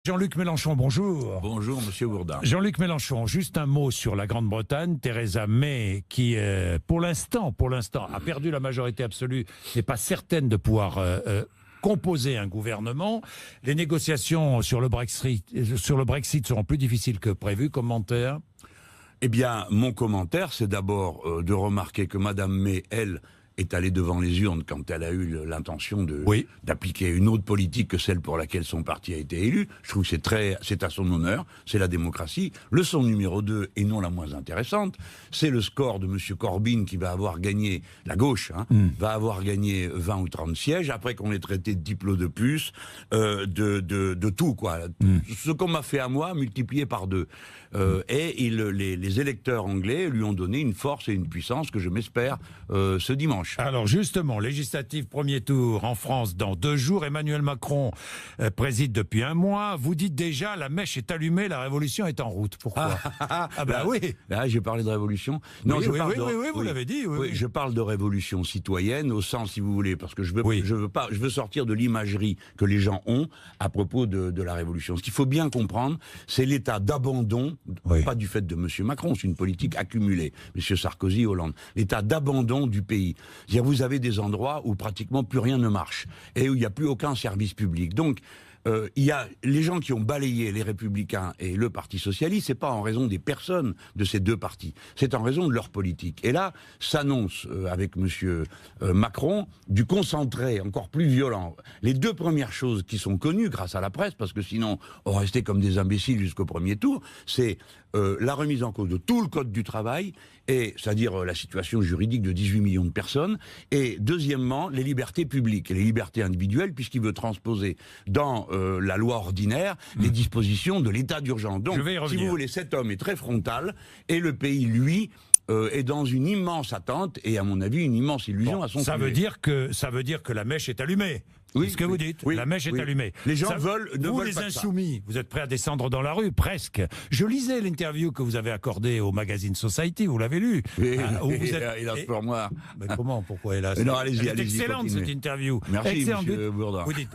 Jean-Luc Mélenchon, bonjour. Bonjour, monsieur Bourdin. Jean-Luc Mélenchon, juste un mot sur la Grande-Bretagne. Theresa May, qui pour l'instant, a perdu la majorité absolue, n'est pas certaine de pouvoir composer un gouvernement. Les négociations sur le Brexit seront plus difficiles que prévu. Commentaire? Eh bien, mon commentaire, c'est d'abord de remarquer que madame May, elle, est allée devant les urnes quand elle a eu l'intention d'appliquer une autre politique que celle pour laquelle son parti a été élu. Je trouve que c'est à son honneur, c'est la démocratie. Leçon numéro 2, et non la moins intéressante, c'est le score de monsieur Corbyn qui va avoir gagné, la gauche, va avoir gagné 20 ou 30 sièges, après qu'on ait traité de diplôme de puce, de tout, quoi. Ce qu'on m'a fait à moi, multiplié par 2. Et les électeurs anglais lui ont donné une force et une puissance que je m'espère ce dimanche. Alors justement, législative premier tour en France dans 2 jours. Emmanuel Macron préside depuis 1 mois. Vous dites déjà, la mèche est allumée, la révolution est en route. Pourquoi? Oui. Là, j'ai parlé de révolution. Non, oui, vous l'avez dit. Oui. Je parle de révolution citoyenne au sens, si vous voulez, parce que je veux sortir de l'imagerie que les gens ont à propos de la révolution. Ce qu'il faut bien comprendre, c'est l'état d'abandon, pas du fait de monsieur Macron, c'est une politique accumulée, monsieur Sarkozy, Hollande, l'état d'abandon du pays. C'est-à-dire, vous avez des endroits où pratiquement plus rien ne marche et où il n'y a plus aucun service public. Donc, il y a les gens qui ont balayé les Républicains et le Parti Socialiste, c'est pas en raison des personnes de ces 2 partis, c'est en raison de leur politique. Et là, s'annonce avec monsieur Macron du concentré encore plus violent. Les 2 premières choses qui sont connues grâce à la presse, parce que sinon on restait comme des imbéciles jusqu'au premier tour, c'est la remise en cause de tout le code du travail, et c'est-à-dire la situation juridique de 18 millions de personnes, et deuxièmement, les libertés publiques et les libertés individuelles, puisqu'il veut transposer dans la loi ordinaire les dispositions de l'état d'urgence. Donc, si vous voulez, cet homme est très frontal, et le pays, lui, est dans une immense attente, et à mon avis, une immense illusion à son sujet. Ça veut dire que la mèche est allumée. Oui, c'est ce que vous dites. La mèche est allumée. Les gens ne veulent les pas insoumis, vous êtes prêts à descendre dans la rue, presque. Je lisais l'interview que vous avez accordée au magazine Society, vous l'avez lu. Oui, hélas pour moi. Mais comment? Pourquoi hélas? Non, allez-y, excellente continuez. cette interview. Merci, excellente. monsieur Bourdin. Vous dites,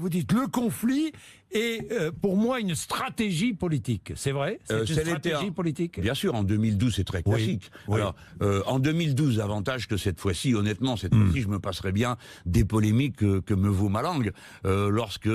vous dites le conflit est pour moi une stratégie politique. C'est vrai? C'est une stratégie politique? Bien sûr, en 2012, c'est très classique. Oui. Alors, en 2012, avantage que cette fois-ci, honnêtement, cette fois-ci, je me passerai bien des polémiques que me vaut ma langue, lorsque,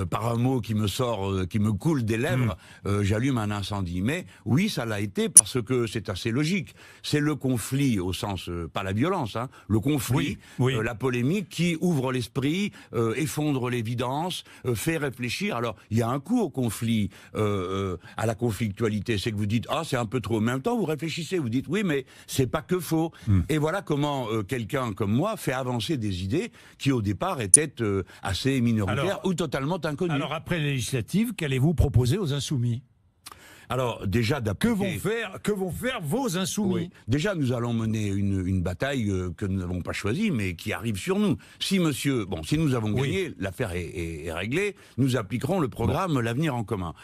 par un mot qui me sort, qui me coule des lèvres, j'allume un incendie. Mais oui, ça l'a été parce que c'est assez logique. C'est le conflit au sens, pas la violence, le conflit, la polémique qui ouvre l'esprit, effondre l'évidence, fait réfléchir. Alors, il y a un coût au conflit, à la conflictualité. C'est que vous dites, c'est un peu trop. Mais en même temps, vous réfléchissez, vous dites, oui, mais c'est pas que faux. Et voilà comment quelqu'un comme moi fait avancer des idées qui au départ étaient assez minoritaires ou totalement inconnues. Alors après les législatives, qu'allez-vous proposer aux insoumis? Alors déjà que vont faire vos insoumis? Déjà, nous allons mener une bataille que nous n'avons pas choisie, mais qui arrive sur nous. Si nous avons gagné, l'affaire est réglée, nous appliquerons le programme L'Avenir en commun.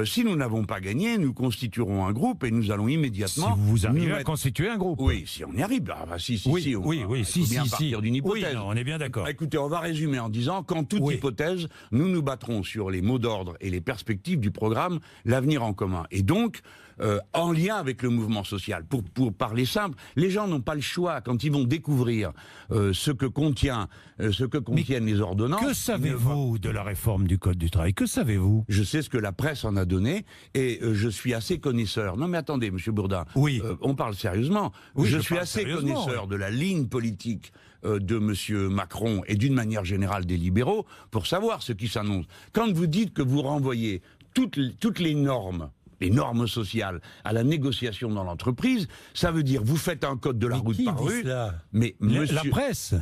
Si nous n'avons pas gagné, nous constituerons un groupe et nous allons immédiatement... Si vous arrivez à constituer un groupe? Oui, si on y arrive. On partir d'une hypothèse. On est bien d'accord. Écoutez, on va résumer en disant qu'en toute hypothèse, nous nous battrons sur les mots d'ordre et les perspectives du programme L'Avenir en commun. Et donc, en lien avec le mouvement social, pour parler simple, les gens n'ont pas le choix quand ils vont découvrir ce que contiennent les ordonnances. Que savez-vous de la réforme du Code du travail? Que savez-vous? Je sais ce que la presse en a donné et je suis assez connaisseur. Non mais attendez, monsieur Bourdin, on parle sérieusement. Je suis assez connaisseur de la ligne politique de monsieur Macron et d'une manière générale des libéraux pour savoir ce qui s'annonce. Quand vous dites que vous renvoyez toutes les normes sociales à la négociation dans l'entreprise, ça veut dire vous faites un code de la route par rue. Mais la presse.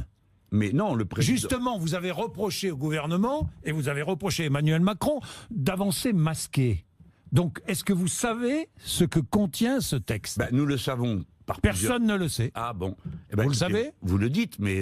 Mais non, le président... Justement, vous avez reproché au gouvernement et vous avez reproché à Emmanuel Macron d'avancer masqué. Donc, est-ce que vous savez ce que contient ce texte? Nous le savons par Personne ne le sait. Ah bon. Vous le savez? Vous le dites, mais...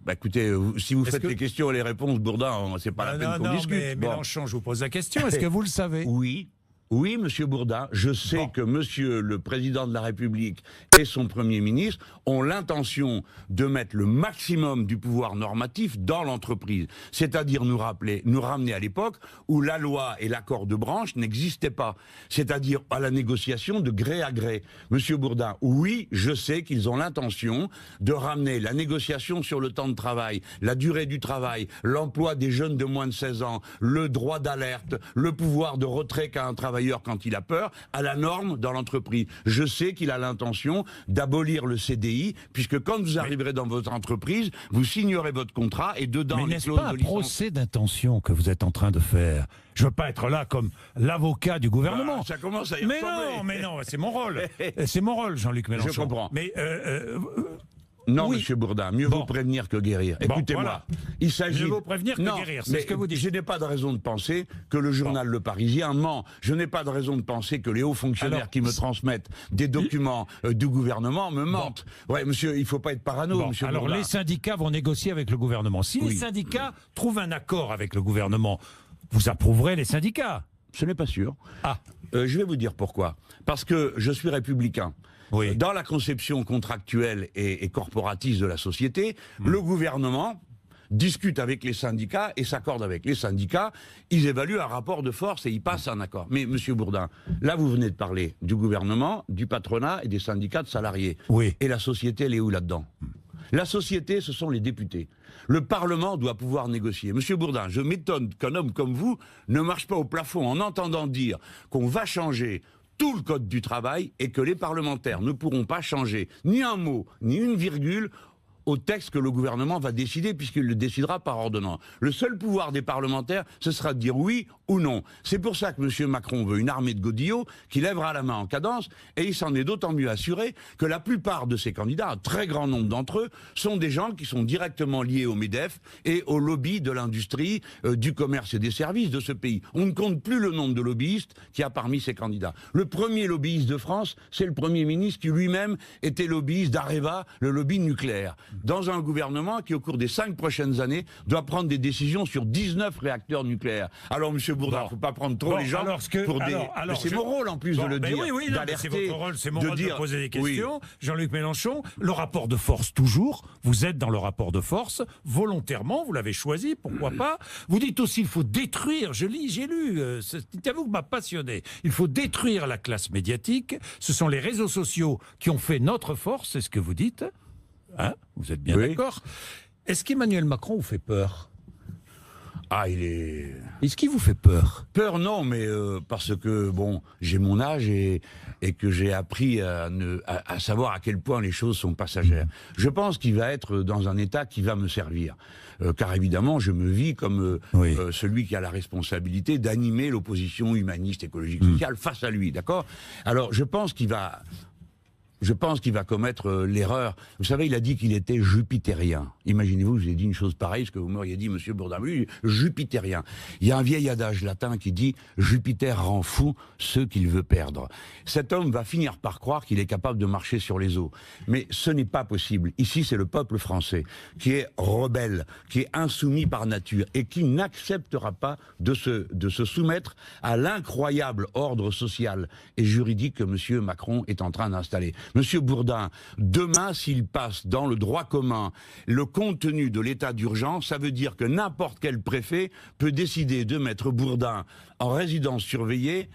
écoutez, si vous faites les questions et les réponses, Bourdin, c'est pas la peine qu'on discute. Mais Mélenchon, je vous pose la question, est-ce que vous le savez? Oui. Oui, Monsieur Bourdin, je sais que Monsieur le Président de la République et son Premier ministre ont l'intention de mettre le maximum du pouvoir normatif dans l'entreprise. C'est-à-dire nous ramener à l'époque où la loi et l'accord de branche n'existaient pas. C'est-à-dire à la négociation de gré à gré. Monsieur Bourdin, oui, je sais qu'ils ont l'intention de ramener la négociation sur le temps de travail, la durée du travail, l'emploi des jeunes de moins de 16 ans, le droit d'alerte, le pouvoir de retrait qu'a un travailleur quand il a peur, à la norme dans l'entreprise. Je sais qu'il a l'intention d'abolir le CDI, puisque quand vous arriverez dans votre entreprise, vous signerez votre contrat et dedans... Mais n'est-ce pas un procès d'intention que vous êtes en train de faire? Je veux pas être là comme l'avocat du gouvernement. Ça commence à y ressembler. Mais non, c'est mon rôle. C'est mon rôle, Jean-Luc Mélenchon. Je comprends. Mais non, oui. Monsieur Bourdin, mieux vaut prévenir que guérir. Écoutez-moi, voilà. Il s'agit... Mieux vaut prévenir que guérir, c'est ce que vous dites. Je n'ai pas de raison de penser que le journal Le Parisien ment. Je n'ai pas de raison de penser que les hauts fonctionnaires qui me transmettent des documents du gouvernement me mentent. Ouais, monsieur, il ne faut pas être parano, monsieur alors, Bourdin. Les syndicats vont négocier avec le gouvernement. Si les syndicats trouvent un accord avec le gouvernement, vous approuverez les syndicats? Ce n'est pas sûr. Je vais vous dire pourquoi. Parce que je suis républicain. Oui. Dans la conception contractuelle et corporatiste de la société, le gouvernement discute avec les syndicats et s'accorde avec les syndicats. Ils évaluent un rapport de force et ils passent un accord. Mais, monsieur Bourdin, là, vous venez de parler du gouvernement, du patronat et des syndicats de salariés. Oui. Et la société, elle est où là-dedans? La société, ce sont les députés. Le Parlement doit pouvoir négocier. Monsieur Bourdin, je m'étonne qu'un homme comme vous ne marche pas au plafond en entendant dire qu'on va changer tout le code du travail et que les parlementaires ne pourront pas changer ni un mot, ni une virgule au texte que le gouvernement va décider, puisqu'il le décidera par ordonnance. Le seul pouvoir des parlementaires, ce sera de dire oui ou non. C'est pour ça que M. Macron veut une armée de godillots qui lèvera la main en cadence, et il s'en est d'autant mieux assuré que la plupart de ces candidats, un très grand nombre d'entre eux, sont des gens qui sont directement liés au MEDEF et au lobby de l'industrie, du commerce et des services de ce pays. On ne compte plus le nombre de lobbyistes qu'il y a parmi ces candidats. Le premier lobbyiste de France, c'est le Premier ministre qui lui-même était lobbyiste d'Areva, le lobby nucléaire. Dans un gouvernement qui, au cours des 5 prochaines années, doit prendre des décisions sur 19 réacteurs nucléaires. Alors, M. Bourdin, il ne faut pas prendre trop les gens pour des... c'est mon rôle, en plus, de le dire. Oui, c'est votre rôle, c'est mon rôle de poser des questions. Jean-Luc Mélenchon, le rapport de force, toujours. Vous êtes dans le rapport de force, volontairement, vous l'avez choisi, pourquoi pas. Vous dites aussi, il faut détruire, j'ai lu, cette interview m'a passionné. Il faut détruire la classe médiatique. Ce sont les réseaux sociaux qui ont fait notre force, c'est ce que vous dites. Hein, vous êtes bien d'accord? Est-ce qu'Emmanuel Macron vous fait peur? Est-ce qu'il vous fait peur? Peur, non, mais parce que, bon, j'ai mon âge et que j'ai appris à savoir à quel point les choses sont passagères. Je pense qu'il va être dans un état qui va me servir. Car évidemment, je me vis comme celui qui a la responsabilité d'animer l'opposition humaniste, écologique, sociale face à lui, d'accord? Alors, je pense qu'il va commettre l'erreur. Vous savez, il a dit qu'il était jupitérien. Imaginez-vous, je vous ai dit une chose pareille, ce que vous m'auriez dit, monsieur Bourdin. Oui, jupitérien. Il y a un vieil adage latin qui dit « Jupiter rend fou ceux qu'il veut perdre ». Cet homme va finir par croire qu'il est capable de marcher sur les eaux. Mais ce n'est pas possible. Ici, c'est le peuple français qui est rebelle, qui est insoumis par nature et qui n'acceptera pas de se soumettre à l'incroyable ordre social et juridique que monsieur Macron est en train d'installer. Monsieur Bourdin, demain, s'il passe dans le droit commun le contenu de l'état d'urgence, ça veut dire que n'importe quel préfet peut décider de mettre Bourdin en résidence surveillée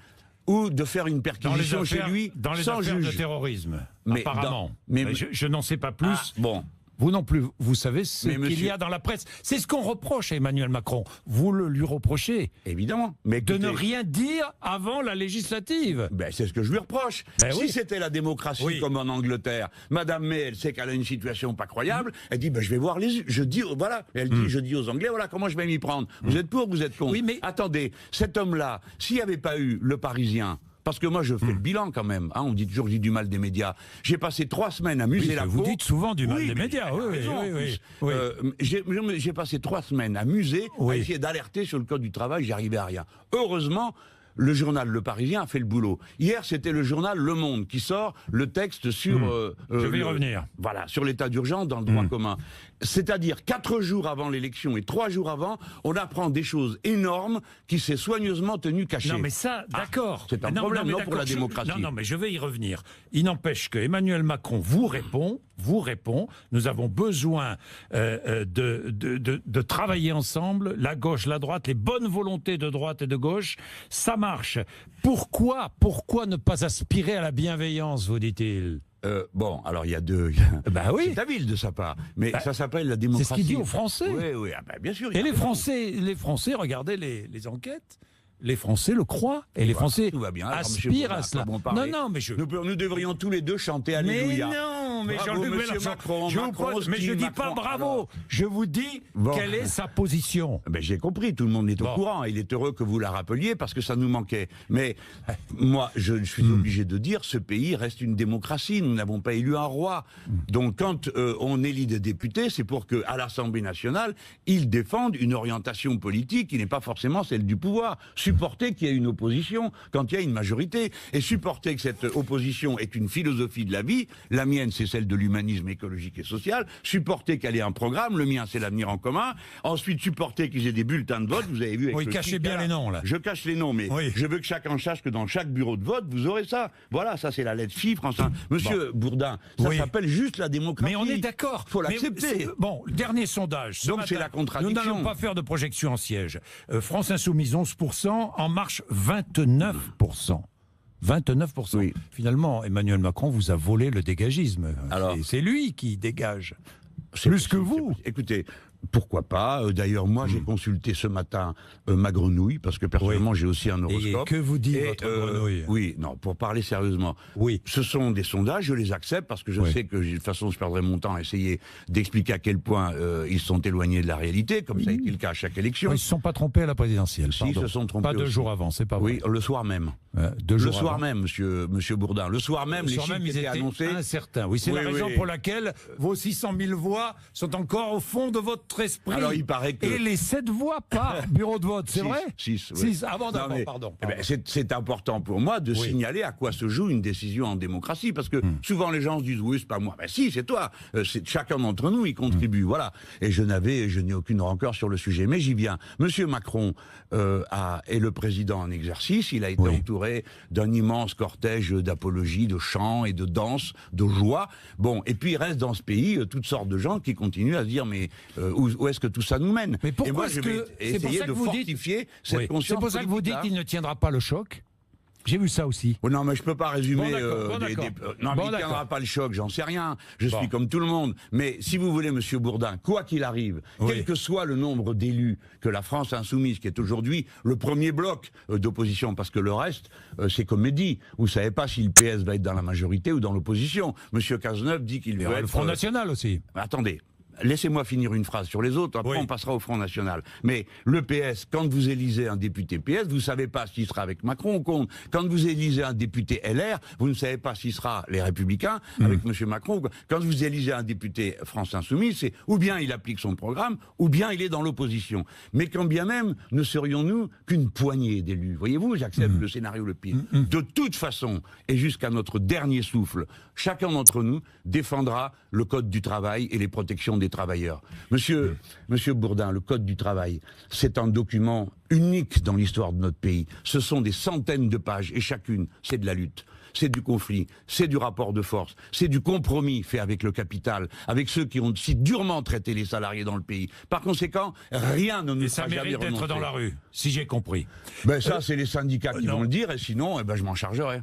ou de faire une perquisition chez lui dans les sans affaires juge. de terrorisme, apparemment. Mais je n'en sais pas plus. Bon. Vous non plus, vous savez ce qu'il y a dans la presse. C'est ce qu'on reproche à Emmanuel Macron. Vous le lui reprochez. Évidemment. Mais écoutez, de ne rien dire avant la législative. C'est ce que je lui reproche. Si c'était la démocratie comme en Angleterre, Madame May, elle sait qu'elle a une situation pas croyable, elle dit je vais voir les... Je dis, voilà. Elle dit, je dis aux Anglais, voilà comment je vais m'y prendre. Vous êtes pour, vous êtes contre. Oui, mais... Attendez, cet homme-là, s'il n'y avait pas eu le Parisien... Parce que moi, je fais le bilan quand même. Hein, on dit toujours que j'ai du mal des médias. J'ai passé 3 semaines à muser la peau. Vous dites souvent du mal des médias. J'ai passé 3 semaines à muser, à essayer d'alerter sur le code du travail. J'y arrivais à rien. Heureusement, le journal Le Parisien a fait le boulot. Hier, c'était le journal Le Monde qui sort le texte sur... Je vais y revenir. Voilà, sur l'état d'urgence dans le droit commun. C'est-à-dire 4 jours avant l'élection et 3 jours avant, on apprend des choses énormes qui s'est soigneusement tenu cachées. Non mais ça, d'accord. C'est un problème pour la démocratie. Non, mais je vais y revenir. Il n'empêche que Emmanuel Macron vous répond, nous avons besoin de travailler ensemble, la gauche, la droite, les bonnes volontés de droite et de gauche, ça marche. Pourquoi ne pas aspirer à la bienveillance, vous dit-il ? Bon, alors il y a deux... Bah oui. C'est habile de sa part, mais ça s'appelle la démocratie. C'est ce qu'il dit aux Français. Oui, bien sûr. Et les Français, regardez les enquêtes. Les Français le croient et les Français tout va bien. aspirent à cela. Non, mais nous devrions tous les deux chanter Alléluia. Mais non, mais Jean-Luc Mélenchon, je ne dis pas bravo. Alors, je vous dis quelle est sa position. Ben, j'ai compris, tout le monde est au courant. Il est heureux que vous la rappeliez parce que ça nous manquait. Mais moi, je suis obligé de dire, ce pays reste une démocratie. Nous n'avons pas élu un roi. Donc quand on élit des députés, c'est pour qu'à l'Assemblée nationale, ils défendent une orientation politique qui n'est pas forcément celle du pouvoir. Supporter qu'il y ait une opposition quand il y a une majorité, et supporter que cette opposition est une philosophie de la vie, la mienne c'est celle de l'humanisme écologique et social, supporter qu'elle ait un programme, le mien c'est l'avenir en commun, ensuite supporter qu'ils aient des bulletins de vote, vous avez vu avec oui, cachez bien les noms là. Je cache les noms, mais je veux que chacun sache que dans chaque bureau de vote, vous aurez ça. Voilà, ça c'est la lettre chiffre. Enfin, Monsieur Bourdin, ça s'appelle juste la démocratie. Mais on est d'accord. Faut l'accepter. Bon, le dernier sondage. Donc c'est la contradiction. Nous n'allons pas faire de projection en siège. France Insoumise 11%. En Marche, 29%. 29%. Oui. Finalement, Emmanuel Macron vous a volé le dégagisme. C'est lui qui dégage. Plus que vous. Écoutez, pourquoi pas. D'ailleurs, moi, j'ai consulté ce matin ma grenouille, parce que personnellement, j'ai aussi un horoscope. Et que vous dit votre grenouille ? Oui, non, pour parler sérieusement. Oui. Ce sont des sondages, je les accepte, parce que je sais que, de toute façon, je perdrai mon temps à essayer d'expliquer à quel point ils sont éloignés de la réalité, comme ça a été le cas à chaque élection. Ils ne se sont pas trompés à la présidentielle, ils se sont trompés pas 2 jours avant, c'est pas vrai. Oui, le soir même. 2 jours le soir avant. Même, monsieur Bourdin. Le soir même, les chiffres étaient annoncés. Incertains. Oui, c'est la raison pour laquelle vos 600 000 voix sont encore au fond de votre esprit. Alors, il paraît que... Et les 7 voix par bureau de vote, c'est vrai ? 6. 6, avant d'avant, pardon. Eh ben, c'est important pour moi de signaler à quoi se joue une décision en démocratie, parce que souvent les gens se disent, oui, c'est pas moi. Ben si, c'est toi. C'est chacun d'entre nous, il contribue. Voilà. Et je n'ai aucune rancœur sur le sujet. Mais j'y viens. Monsieur Macron est le président en exercice. Il a été entouré d'un immense cortège d'apologie, de chants et de danse, de joie. Bon, et puis il reste dans ce pays toutes sortes de gens qui continuent à se dire, mais où est-ce que tout ça nous mène ? Mais pourquoi et moi, je vais essayer de fortifier cette conscience. C'est pour ça que vous dites qu'il ne tiendra pas le choc. J'ai vu ça aussi. Non, mais je peux pas résumer. Non, mais il ne tiendra pas le choc, j'en sais rien. Je suis comme tout le monde. Mais si vous voulez, Monsieur Bourdin, quoi qu'il arrive, quel que soit le nombre d'élus que la France Insoumise, qui est aujourd'hui le premier bloc d'opposition, parce que le reste, c'est comédie. Vous savez pas si le PS va être dans la majorité ou dans l'opposition. Monsieur Cazeneuve dit qu'il veut être... Le Front National aussi. Attendez. Laissez-moi finir une phrase sur les autres, après on passera au Front National. Mais le PS, quand vous élisez un député PS, vous ne savez pas s'il sera avec Macron ou contre. Quand vous élisez un député LR, vous ne savez pas s'il sera les Républicains avec M. Macron. Quand vous élisez un député France Insoumise, c'est ou bien il applique son programme, ou bien il est dans l'opposition. Mais quand bien même, ne serions-nous qu'une poignée d'élus. Voyez-vous, j'accepte le scénario le pire. De toute façon, et jusqu'à notre dernier souffle, chacun d'entre nous défendra le code du travail et les protections des travailleurs. Monsieur Bourdin, le Code du travail, c'est un document unique dans l'histoire de notre pays. Ce sont des centaines de pages, et chacune, c'est de la lutte. C'est du conflit, c'est du rapport de force, c'est du compromis fait avec le capital, avec ceux qui ont si durement traité les salariés dans le pays. Par conséquent, rien ne nous fera jamais renoncer. Et ça mérite d'être dans la rue, si j'ai compris. Ben ça, c'est les syndicats qui vont le dire, et sinon, je m'en chargerai.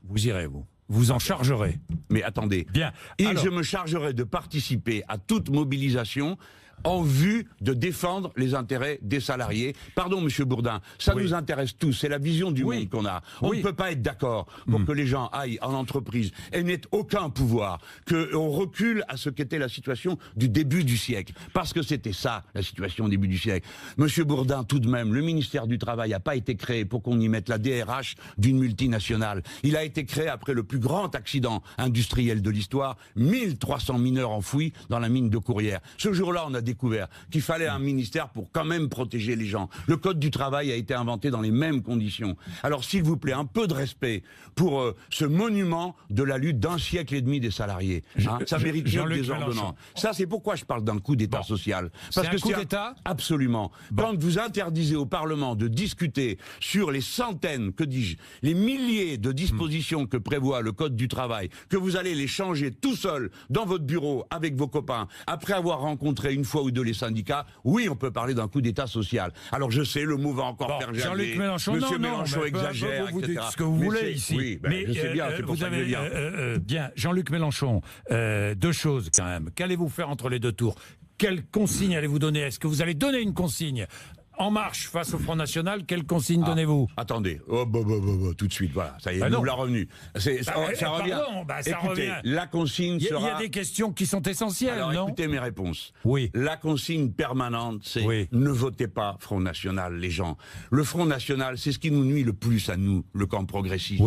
Vous irez, vous. Vous en chargerez. Mais attendez. Bien. Et je me chargerai de participer à toute mobilisation en vue de défendre les intérêts des salariés. Pardon, Monsieur Bourdin, ça nous intéresse tous, c'est la vision du monde qu'on a. On ne peut pas être d'accord pour que les gens aillent en entreprise et n'aient aucun pouvoir, qu'on recule à ce qu'était la situation du début du siècle. Parce que c'était ça, la situation au début du siècle. Monsieur Bourdin, tout de même, le ministère du Travail n'a pas été créé pour qu'on y mette la DRH d'une multinationale. Il a été créé après le plus grand accident industriel de l'histoire, 1300 mineurs enfouis dans la mine de Courrières. Ce jour-là, on a découvert qu'il fallait un ministère pour quand même protéger les gens. Le Code du travail a été inventé dans les mêmes conditions. Alors s'il vous plaît, un peu de respect pour ce monument de la lutte d'un siècle et demi des salariés. Ça mérite mieux que des ordonnances. Ça, c'est pourquoi je parle d'un coup d'État social. Parce que c'est un coup d'État ? Absolument. Quand vous interdisez au Parlement de discuter sur les centaines, que dis-je, les milliers de dispositions que prévoit le Code du travail, que vous allez les changer tout seul dans votre bureau avec vos copains, après avoir rencontré une fois ou deux les syndicats, oui, on peut parler d'un coup d'État social. Alors je sais, le mot va encore faire jaser. Jean-Luc Mélenchon, Monsieur Mélenchon exagère, vous etc. dites ce que vous voulez ici. Oui, je sais bien, c'est pour ça que je viens. Bien, Jean-Luc Mélenchon, deux choses quand même. Qu'allez-vous faire entre les deux tours ? Quelle consigne allez-vous donner ? Est-ce que vous allez donner une consigne ? En marche face au Front National, quelle consigne donnez-vous ? Attendez, tout de suite, voilà, ça y est, nous l'a revenu. Ça revient. Ça revient. La consigne sera... Il y a des questions qui sont essentielles, alors, non ? écoutez mes réponses. Oui. La consigne permanente, c'est ne votez pas Front National, les gens. Le Front National, c'est ce qui nous nuit le plus à nous, le camp progressiste,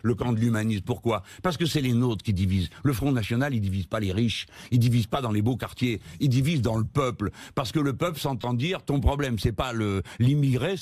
le camp de l'humanisme. Pourquoi ? Parce que c'est les nôtres qui divisent. Le Front National, il divise pas les riches, il divise pas dans les beaux quartiers, il divise dans le peuple. Parce que le peuple s'entend dire, ton problème, c'est pas l'immigré,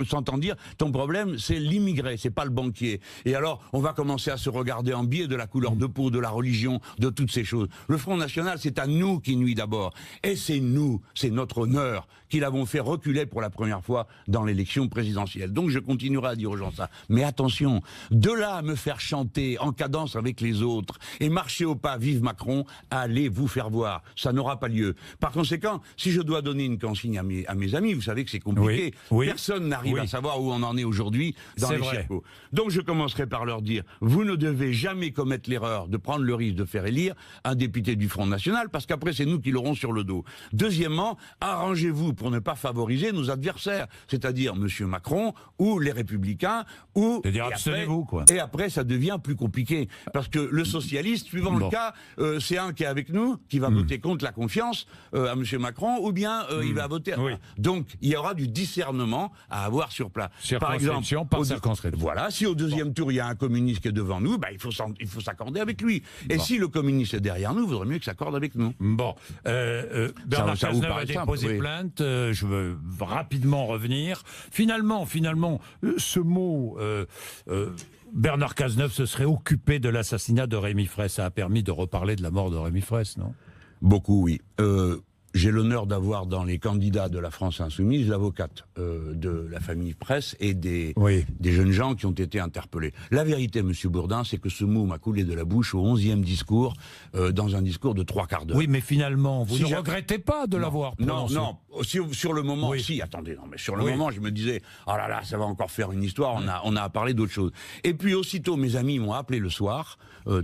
s'entend dire, ton problème, c'est l'immigré, c'est pas le banquier. Et alors, on va commencer à se regarder en biais de la couleur de peau, de la religion, de toutes ces choses. Le Front National, c'est à nous qui nuit d'abord. Et c'est nous, c'est notre honneur, qui l'avons fait reculer pour la première fois dans l'élection présidentielle. Donc je continuerai à dire aux gens ça. Mais attention, de là à me faire chanter en cadence avec les autres et marcher au pas, vive Macron, allez vous faire voir. Ça n'aura pas lieu. Par conséquent, si je dois donner une consigne à mes amis, vous savez que c'est compliqué. Personne n'arrive à savoir où on en est aujourd'hui dans les circos. Donc je commencerai par leur dire, vous ne devez jamais commettre l'erreur de prendre le risque de faire élire un député du Front National, parce qu'après c'est nous qui l'aurons sur le dos. Deuxièmement, arrangez-vous pour ne pas favoriser nos adversaires, c'est-à-dire M. Macron ou les Républicains, ou... C'est-à-dire abstenez-vous, quoi. Et après, ça devient plus compliqué, parce que le socialiste, suivant le cas, c'est un qui est avec nous, qui va voter contre la confiance à M. Macron, ou bien il va voter à... Donc, il y aura du discernement à avoir sur place. Par exemple, voilà, si au deuxième tour, il y a un communiste qui est devant nous, il faut s'accorder avec lui. Et si le communiste est derrière nous, il vaudrait mieux qu'il s'accorde avec nous. Bon, Bernard Cazeneuve a déposé plainte. Je veux rapidement revenir. Finalement, ce mot... Bernard Cazeneuve se serait occupé de l'assassinat de Rémi Fraisse. Ça a permis de reparler de la mort de Rémi Fraisse, non ? Beaucoup, oui. J'ai l'honneur d'avoir dans les candidats de la France Insoumise l'avocate de la famille Fraisse et des jeunes gens qui ont été interpellés. La vérité, Monsieur Bourdin, c'est que ce mot m'a coulé de la bouche au 11e discours, dans un discours de 3/4 d'heure. Oui, mais finalement, vous ne regrettez pas de l'avoir prononcé ? Non. Sur le moment, si, attendez, mais sur le moment, je me disais, oh là là, ça va encore faire une histoire, on a à parler d'autre chose. Et puis aussitôt, mes amis m'ont appelé le soir,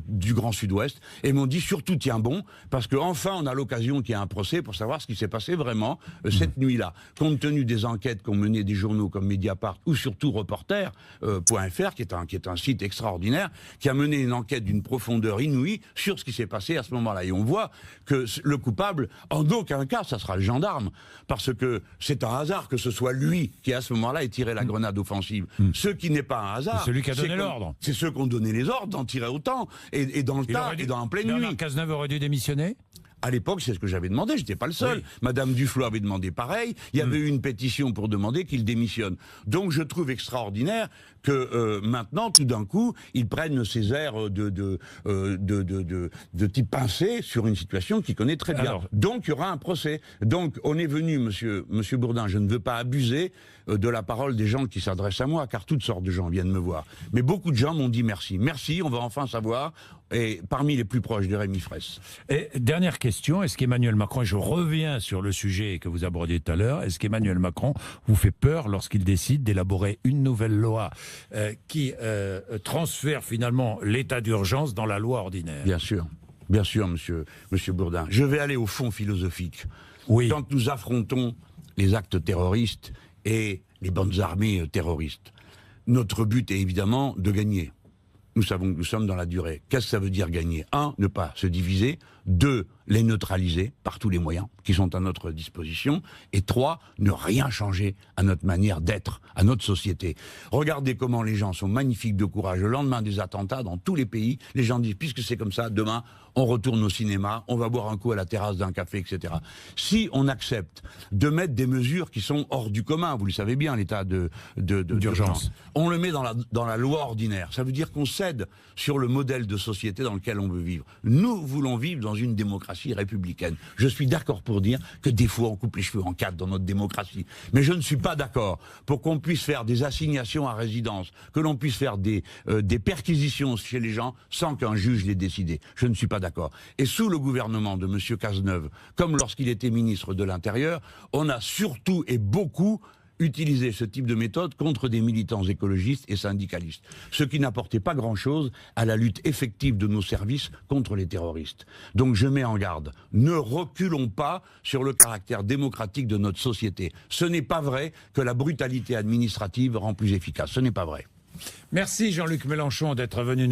du Grand Sud-Ouest, et m'ont dit, surtout tiens bon, parce qu'enfin on a l'occasion qu'il y ait un procès pour savoir ce qui s'est passé vraiment cette nuit-là. Compte tenu des enquêtes qu'ont menées des journaux comme Mediapart, ou surtout Reporter.fr, qui est un site extraordinaire, qui a mené une enquête d'une profondeur inouïe sur ce qui s'est passé à ce moment-là. Et on voit que le coupable, en aucun cas, ça sera le gendarme, parce que c'est un hasard que ce soit lui qui, à ce moment-là, ait tiré la grenade offensive. Ce qui n'est pas un hasard... C'est celui qui a donné l'ordre. C'est ceux qui ont donné les ordres d'en tirer autant, et dans le tas, et en pleine nuit. Bernard Cazeneuve aurait dû démissionner ? À l'époque, c'est ce que j'avais demandé, j'étais pas le seul. Madame Duflot avait demandé pareil, il y avait eu une pétition pour demander qu'il démissionne. Donc je trouve extraordinaire que maintenant, tout d'un coup, ils prennent ces airs de type pincé sur une situation qu'ils connaissent très bien. Alors, donc il y aura un procès. Donc on est venu, monsieur Bourdin, je ne veux pas abuser de la parole des gens qui s'adressent à moi, car toutes sortes de gens viennent me voir. Mais beaucoup de gens m'ont dit merci. Merci, on va enfin savoir, et parmi les plus proches de Rémi Fraisse. Et dernière question, est-ce qu'Emmanuel Macron, et je reviens sur le sujet que vous abordiez tout à l'heure, est-ce qu'Emmanuel Macron vous fait peur lorsqu'il décide d'élaborer une nouvelle loi qui transfère finalement l'état d'urgence dans la loi ordinaire ? Bien sûr, monsieur Bourdin. Je vais aller au fond philosophique. Quand nous affrontons les actes terroristes et les bandes armées terroristes, notre but est évidemment de gagner. Nous savons que nous sommes dans la durée. Qu'est-ce que ça veut dire gagner ? 1, ne pas se diviser. 2, les neutraliser par tous les moyens qui sont à notre disposition. Et 3, ne rien changer à notre manière d'être, à notre société. Regardez comment les gens sont magnifiques de courage. Le lendemain des attentats, dans tous les pays, les gens disent, puisque c'est comme ça, demain, on retourne au cinéma, on va boire un coup à la terrasse d'un café, etc. Si on accepte de mettre des mesures qui sont hors du commun, vous le savez bien, l'état d'urgence, on le met dans la loi ordinaire. Ça veut dire qu'on cède sur le modèle de société dans lequel on veut vivre. Nous voulons vivre dans une démocratie républicaine. Je suis d'accord pour dire que des fois on coupe les cheveux en quatre dans notre démocratie. Mais je ne suis pas d'accord pour qu'on puisse faire des assignations à résidence, que l'on puisse faire des perquisitions chez les gens sans qu'un juge l'ait décidé. Je ne suis pas d'accord. Et sous le gouvernement de M. Cazeneuve, comme lorsqu'il était ministre de l'Intérieur, on a surtout et beaucoup utilisé ce type de méthode contre des militants écologistes et syndicalistes, ce qui n'apportait pas grand-chose à la lutte effective de nos services contre les terroristes. Donc je mets en garde, ne reculons pas sur le caractère démocratique de notre société. Ce n'est pas vrai que la brutalité administrative rend plus efficace, ce n'est pas vrai. Merci Jean-Luc Mélenchon d'être venu nous